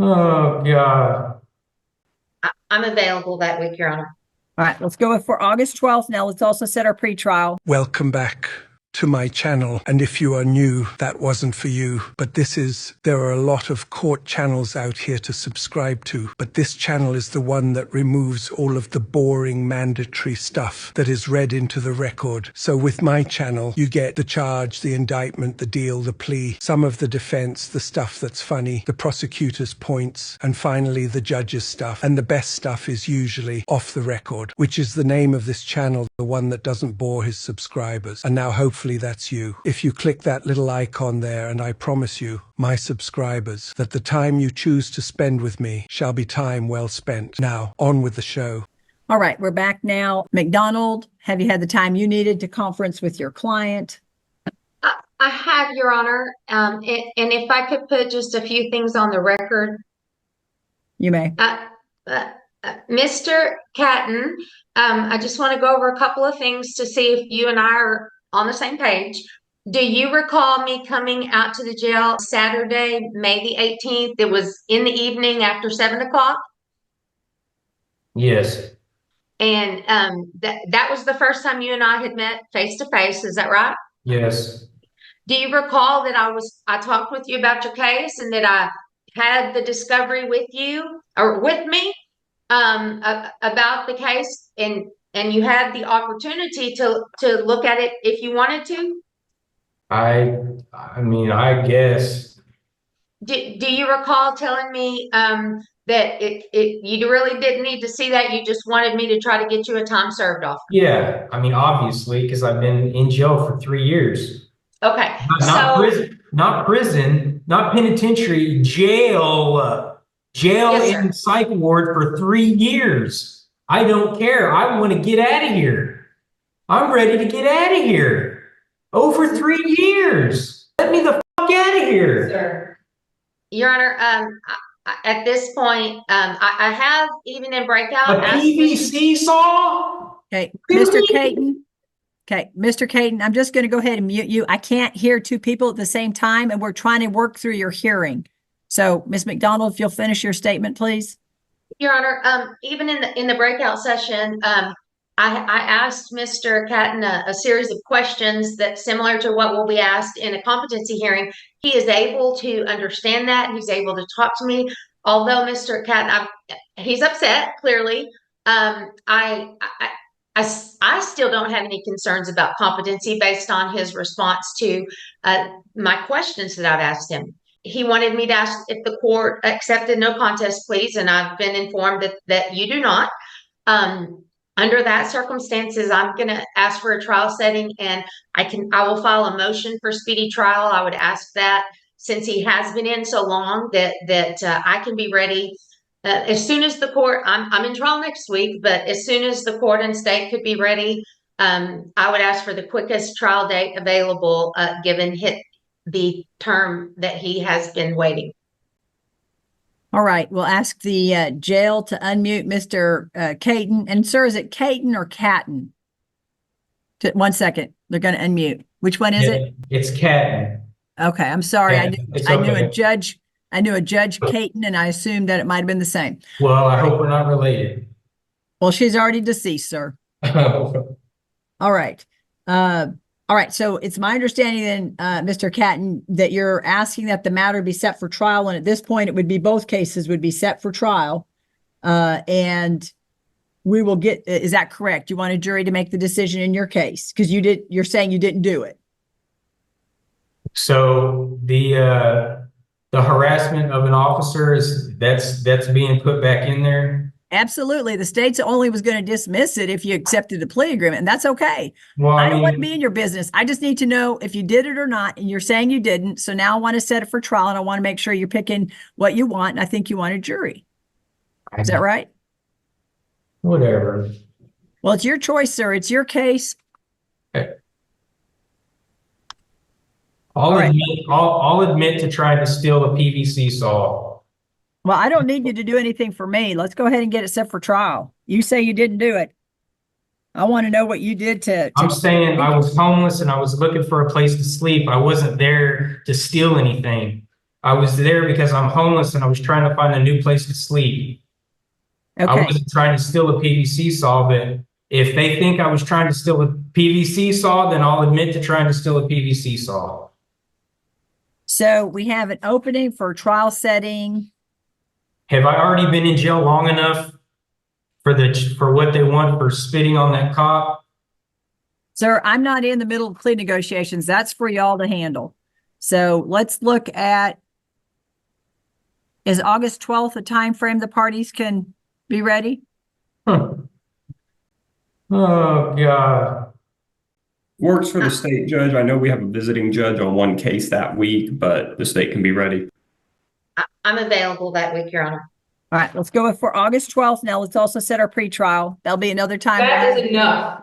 Oh God. I'm available that week, Your Honor. All right, let's go for August 12th. Now let's also set our pretrial. Welcome back to my channel, and if you are new, that wasn't for you, but there are a lot of court channels out here to subscribe to, but this channel is the one that removes all of the boring mandatory stuff that is read into the record. So with my channel, you get the charge, the indictment, the deal, the plea, some of the defense, the stuff that's funny, the prosecutor's points, and finally the judge's stuff. And the best stuff is usually off the record, which is the name of this channel, the one that doesn't bore his subscribers. And now hopefully that's you. If you click that little icon there, and I promise you, my subscribers, that the time you choose to spend with me shall be time well spent. Now, on with the show. All right, we're back now. McDonald, have you had the time you needed to conference with your client? I have, Your Honor. And if I could put just a few things on the record. You may. Mr. Catton, I just want to go over a couple of things to see if you and I are on the same page. Do you recall me coming out to the jail Saturday, May the 18th? It was in the evening after 7 o'clock. Yes. And that was the first time you and I had met face to face. Is that right? Yes. Do you recall that I talked with you about your case and that I had the discovery with you or with me about the case, and you had the opportunity to look at it if you wanted to? I mean, I guess. Do you recall telling me that you really didn't need to see that, you just wanted me to try to get you a time served offer? Yeah. I mean, obviously, because I've been in jail for 3 years. Okay. Not prison, not penitentiary, jail. Jail Yes, sir. in psych ward for 3 years. I don't care. I want to get out of here. I'm ready to get out of here. Over 3 years. Let me the fuck out of here. Sir. Your Honor, at this point, I have, even in breakout, A PVC saw? Okay, Mr. Caton. Okay, Mr. Caton, I'm just going to go ahead and mute you. I can't hear two people at the same time, and we're trying to work through your hearing. So, Ms. McDonald, if you'll finish your statement, please. Your Honor, even in the breakout session, I asked Mr. Catton a series of questions that similar to what will be asked in a competency hearing. He is able to understand that. He's able to talk to me. Although Mr. Catton, he's upset, clearly. I still don't have any concerns about competency based on his response to my questions that I've asked him. He wanted me to ask if the court accepted no contest pleas, and I've been informed that you do not. Under that circumstances, I'm going to ask for a trial setting, and I will file a motion for speedy trial. I would ask that, since he has been in so long, that I can be ready as soon as the court. I'm in trial next week, but as soon as the court and state could be ready, I would ask for the quickest trial date available, given the term that he has been waiting. All right, we'll ask the jail to unmute Mr. Caton. And sir, is it Caton or Catton? 1 second, they're going to unmute. Which one is it? It's Catton. Okay, I'm sorry. Yeah, I knew a judge. I knew a Judge Caton, and I assumed that it might have been the same. Well, I hope we're not related. Well, she's already deceased, sir. All right. All right, so it's my understanding then, Mr. Catton, that you're asking that the matter be set for trial, and at this point, it would be both cases would be set for trial, and we will get. Is that correct? You want a jury to make the decision in your case because you're saying you didn't do it. So the harassment of an officer that's being put back in there. Absolutely. The state's only was going to dismiss it if you accepted the plea agreement, and that's okay. Well, I don't want to be in your business. I just need to know if you did it or not, and you're saying you didn't. So now I want to set it for trial, and I want to make sure you're picking what you want, and I think you want a jury. Is that right? Whatever. Well, it's your choice, sir. It's your case. Okay. I'll admit to trying to steal a PVC saw. Well, I don't need you to do anything for me. Let's go ahead and get it set for trial. You say you didn't do it. I want to know what you did to I'm saying I was homeless and I was looking for a place to sleep. I wasn't there to steal anything. I was there because I'm homeless and I was trying to find a new place to sleep. I Okay, wasn't trying to steal a PVC saw, but if they think I was trying to steal a PVC saw, then I'll admit to trying to steal a PVC saw. so we have an opening for trial setting. Have I already been in jail long enough for what they want for spitting on that cop? Sir, I'm not in the middle of plea negotiations. That's for y'all to handle. So let's look at, is August 12th a time frame the parties can be ready? Huh. Oh, God. Works for the state judge. I know we have a visiting judge on one case that week, but the state can be ready. I'm available that week, Your Honor. All right, let's go for August 12th. Now let's also set our pretrial. That'll be another time. That is enough.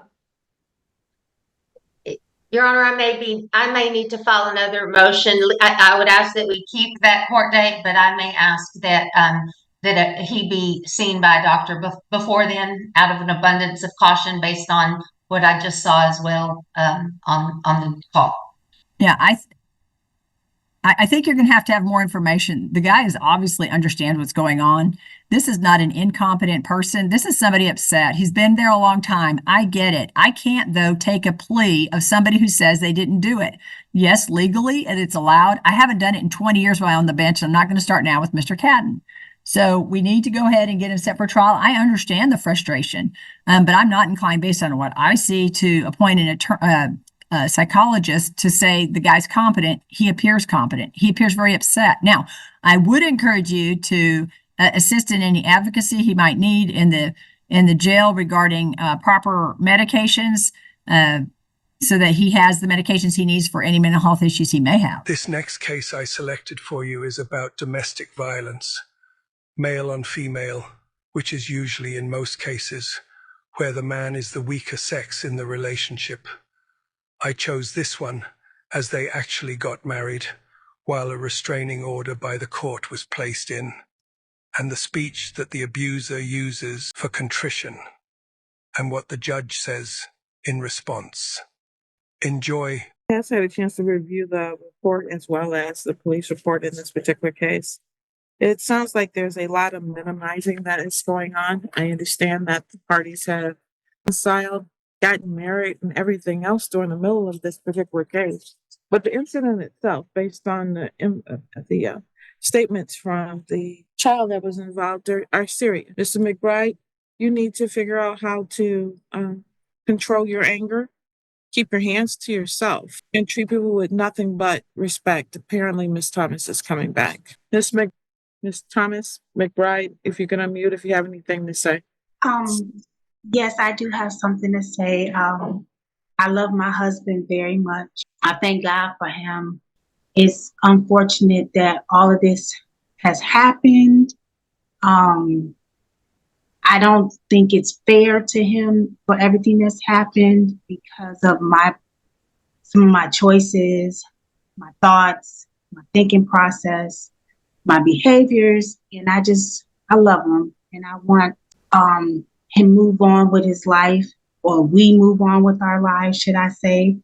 Your Honor, I may need to file another motion. I would ask that we keep that court date, but I may ask that he be seen by a doctor before then, out of an abundance of caution, based on what I just saw as well on the call. Yeah, I think you're going to have more information. The guy is obviously understands what's going on. This is not an incompetent person. This is somebody upset. He's been there a long time. I get it. I can't, though, take a plea of somebody who says they didn't do it. Yes, legally, and it's allowed. I haven't done it in 20 years while on the bench. I'm not going to start now with Mr. Catton. So we need to go ahead and get him set for trial. I understand the frustration, but I'm not inclined, based on what I see, to appoint an attorney. Psychologist to say the guy's competent. He appears competent. He appears very upset. Now, I would encourage you to assist in any advocacy he might need in the jail regarding proper medications, so that he has the medications he needs for any mental health issues he may have. This next case I selected for you is about domestic violence, male on female, which is usually, in most cases, where the man is the weaker sex in the relationship. I chose this one as they actually got married while a restraining order by the court was placed in, and the speech that the abuser uses for contrition, and what the judge says in response. Enjoy. I have had a chance to review the report as well as the police report in this particular case. It sounds like there's a lot of minimizing that is going on. I understand that the parties have reconciled, gotten married, and everything else during the middle of this particular case. But the incident itself, based on the statements from the child that was involved, are serious. Mr. McBride, you need to figure out how to control your anger, keep your hands to yourself, and treat people with nothing but respect. Apparently, Ms. Thomas is coming back. Ms. Thomas McBride, if you can unmute, if you have anything to say. Yes, I do have something to say. I love my husband very much. I thank God for him. It's unfortunate that all of this has happened. I don't think it's fair to him for everything that's happened because of some of my choices, my thoughts, my thinking process, my behaviors, and I love him, and I want him move on with his life, or we move on with our lives, should I say.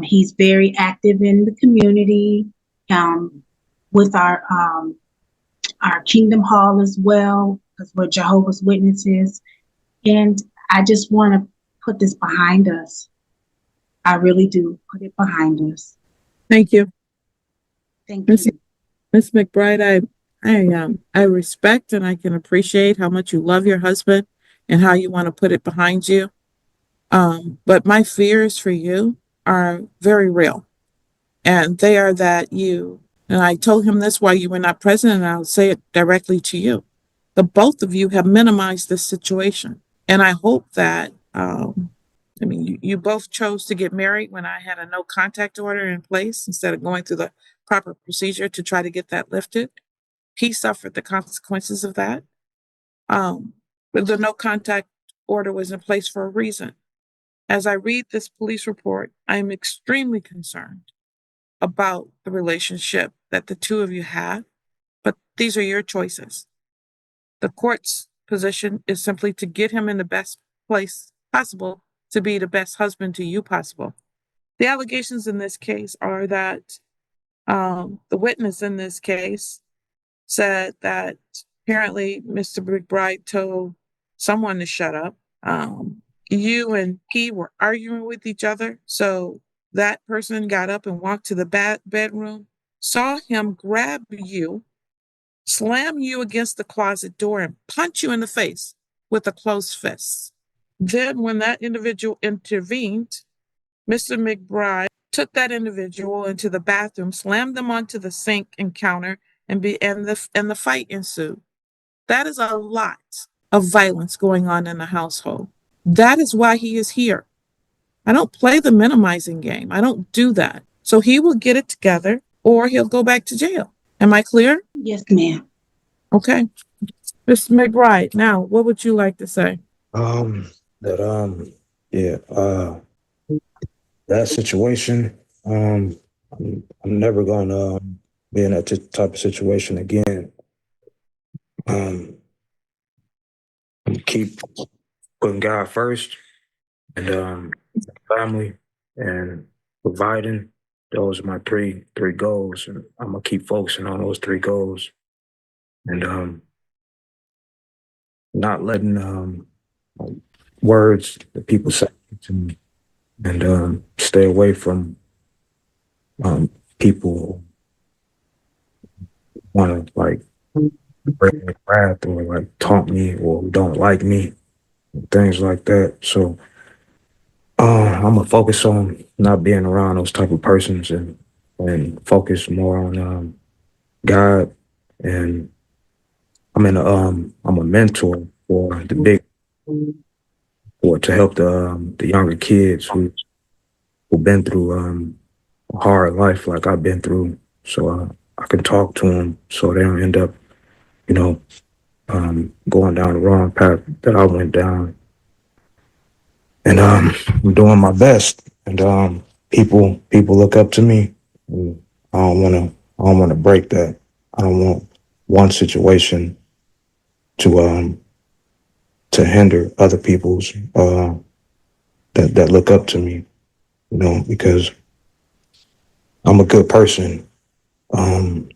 He's very active in the community, with our Kingdom Hall as well, because we're Jehovah's Witnesses. And I just want to put this behind us. I really do. Put it behind us. Thank you. Thank you. Ms. McBride, I respect and I can appreciate how much you love your husband and how you want to put it behind you. But my fears for you are very real. And they are that and I told him this while you were not present, and I'll say it directly to you. The both of you have minimized this situation. And I hope that, you both chose to get married when I had a no contact order in place instead of going through the proper procedure to try to get that lifted. He suffered the consequences of that. But the no contact order was in place for a reason. As I read this police report, I am extremely concerned about the relationship that the two of you have, but these are your choices. The court's position is simply to get him in the best place possible to be the best husband to you possible. The allegations in this case are that The witness in this case said that apparently Mr. McBride told someone to shut up. You and he were arguing with each other. So that person got up and walked to the bedroom, saw him grab you, slam you against the closet door, and punch you in the face with a closed fist. Then, when that individual intervened, Mr. McBride took that individual into the bathroom, slammed them onto the sink and counter, and the fight ensued. That is a lot of violence going on in the household. That is why he is here. I don't play the minimizing game. I don't do that. So he will get it together or he'll go back to jail. Am I clear? Yes, ma'am. Okay. Mr. McBride, now what would you like to say? Yeah, that situation, I'm never gonna be in that type of situation again. Keep putting God first and family and providing. Those are my three goals, and I'm gonna keep focusing on those three goals, and not letting words that people say to me, and stay away from people who want to like break my wrath or like taunt me or don't like me, things like that. So I'm gonna focus on not being around those type of persons and focus more on God. And I'm a mentor for the big or to help the younger kids who've been through a hard life like I've been through. So I can talk to them so they don't end up, you know, going down the wrong path that I went down. And I'm doing my best. And people look up to me. And I don't wanna break that. I don't want one situation to hinder other people's that look up to me, because I'm a good person. No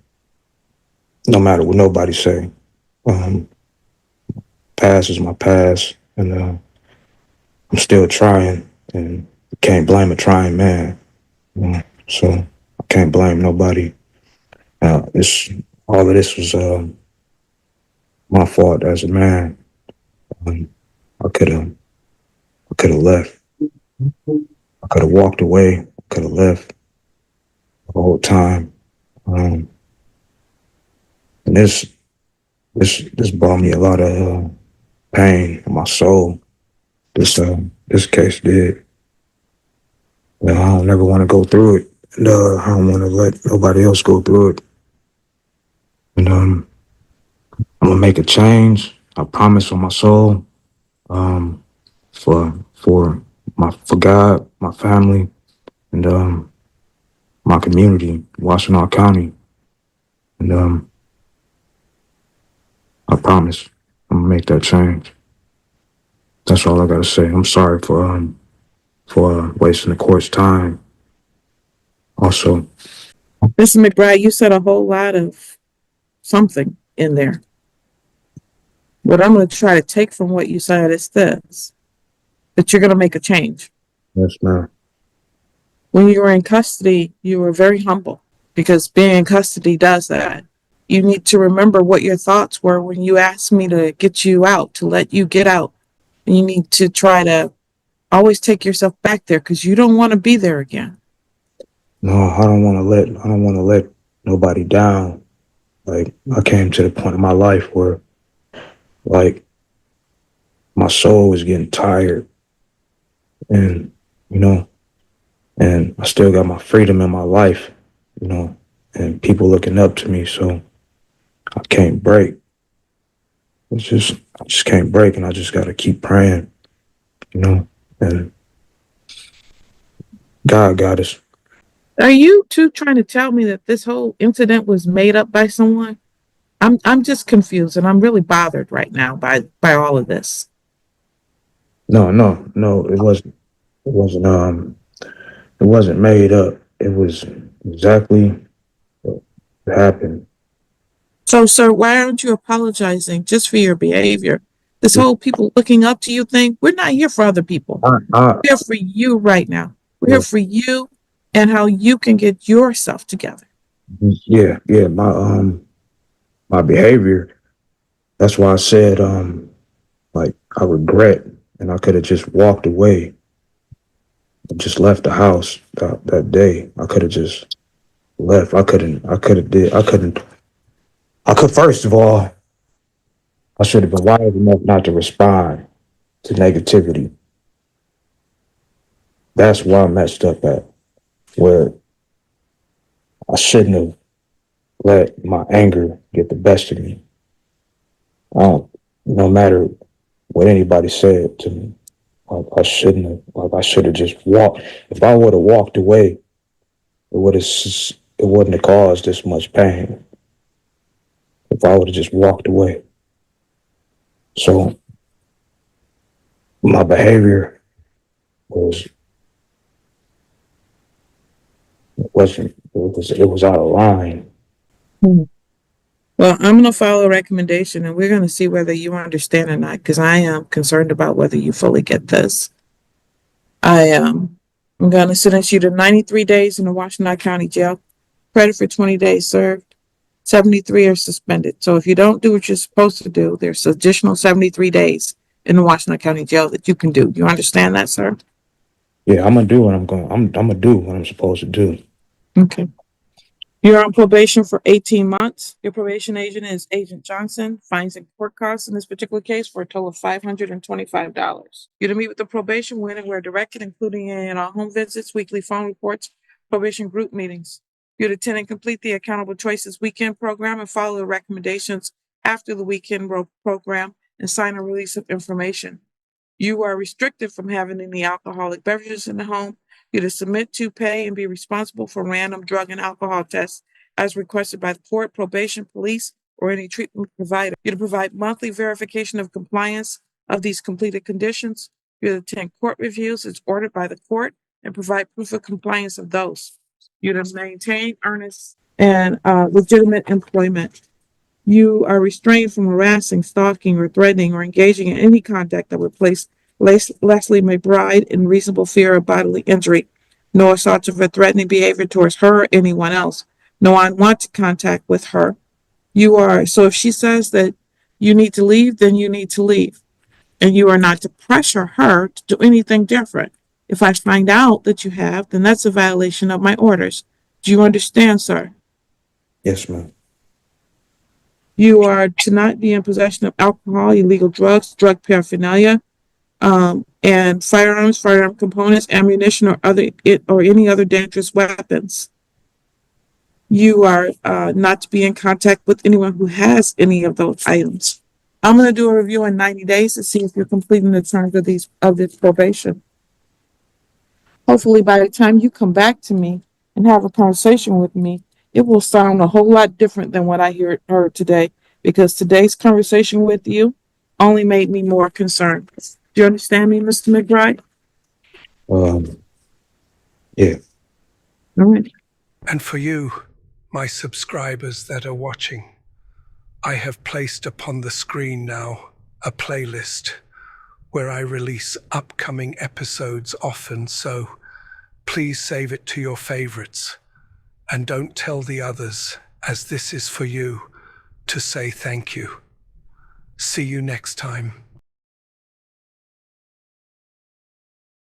matter what nobody say. Past is my past, and I'm still trying, and can't blame a trying man. So I can't blame nobody. This all of this was my fault as a man. I could have left. I could have walked away. Could have left the whole time. And this brought me a lot of pain in my soul. This case did. I don't never want to go through it. And I don't want to let nobody else go through it. And I'm gonna make a change. I promise on my soul. For God, my family, and my community, Washtenaw County. And I promise I'm gonna make that change. That's all I gotta say. I'm sorry for wasting the court's time. Also, Mr. McBride, you said a whole lot of something in there. What I'm going to try to take from what you said is this, that you're going to make a change. yes, ma'am. When you were in custody, you were very humble because being in custody does that. You need to remember what your thoughts were when you asked me to get you out, to let you get out. And you need to try to always take yourself back there because you don't want to be there again. No, I don't want to let nobody down. Like, I came to the point in my life where, like, my soul was getting tired, and and I still got my freedom in my life, and people looking up to me, so I can't break. I just can't break, and I just gotta keep praying, and God got us. Are you two trying to tell me that this whole incident was made up by someone? I'm just confused and I'm really bothered right now by all of this. No, it wasn't made up. It was exactly It happened. So, sir, why aren't you apologizing just for your behavior? This whole people looking up to you thing, we're not here for other people. I, We're here for you right now. We're here yeah, for you and how you can get yourself together. yeah, my behavior. That's why I said, like I regret, and I could have just walked away, and just left the house that day. I could have just left. I couldn't. I could have did. I couldn't. I could. First of all, I should have been wise enough not to respond to negativity. That's where I messed up at. Where I shouldn't have let my anger get the best of me. No matter what anybody said to me, like I shouldn't have. Like I should have just walked. If I would have walked away, it would have. It wouldn't have caused this much pain. If I would have just walked away. So my behavior was it was out of line. Well, I'm going to follow a recommendation and we're going to see whether you understand or not, because I am concerned about whether you fully get this. I'm going to sentence you to 93 days in the Washington County Jail, credit for 20 days served, 73 are suspended. So if you don't do what you're supposed to do, there's additional 73 days in the Washington County Jail that you can do. You understand that, sir? Yeah, I'm gonna do what I'm going. I'm gonna do what I'm supposed to do. Okay. You're on probation for 18 months. Your probation agent is Agent Johnson. Fines and court costs in this particular case for a total of $525. You're to meet with the probation when and where directed, including in home visits, weekly phone reports, probation group meetings. You're to attend and complete the Accountable Choices Weekend program and follow the recommendations after the weekend program and sign a release of information. You are restricted from having any alcoholic beverages in the home. You're to submit to, pay, and be responsible for random drug and alcohol tests as requested by the court, probation, police, or any treatment provider. You're to provide monthly verification of compliance of these completed conditions. You're to attend court reviews as ordered by the court and provide proof of compliance of those. You're to maintain earnest and legitimate employment. You are restrained from harassing, stalking, or threatening or engaging in any conduct that would place Leslie McBride in reasonable fear of bodily injury. No assaults of a threatening behavior towards her or anyone else. No unwanted contact with her. So if she says that you need to leave, then you need to leave. And you are not to pressure her to do anything different. If I find out that you have, then that's a violation of my orders. Do you understand, sir? Yes, ma'am. You are to not be in possession of alcohol, illegal drugs, drug paraphernalia, and firearms, firearm components, ammunition, or any other dangerous weapons. You are not to be in contact with anyone who has any of those items. I'm going to do a review in 90 days to see if you're completing the terms of this probation. Hopefully, by the time you come back to me and have a conversation with me, it will sound a whole lot different than what I heard today, because today's conversation with you only made me more concerned. Do you understand me, Mr. McBride? Yeah. All right. And for you, my subscribers that are watching, I have placed upon the screen now a playlist where I release upcoming episodes often, so please save it to your favorites and don't tell the others, as this is for you to say thank you. See you next time.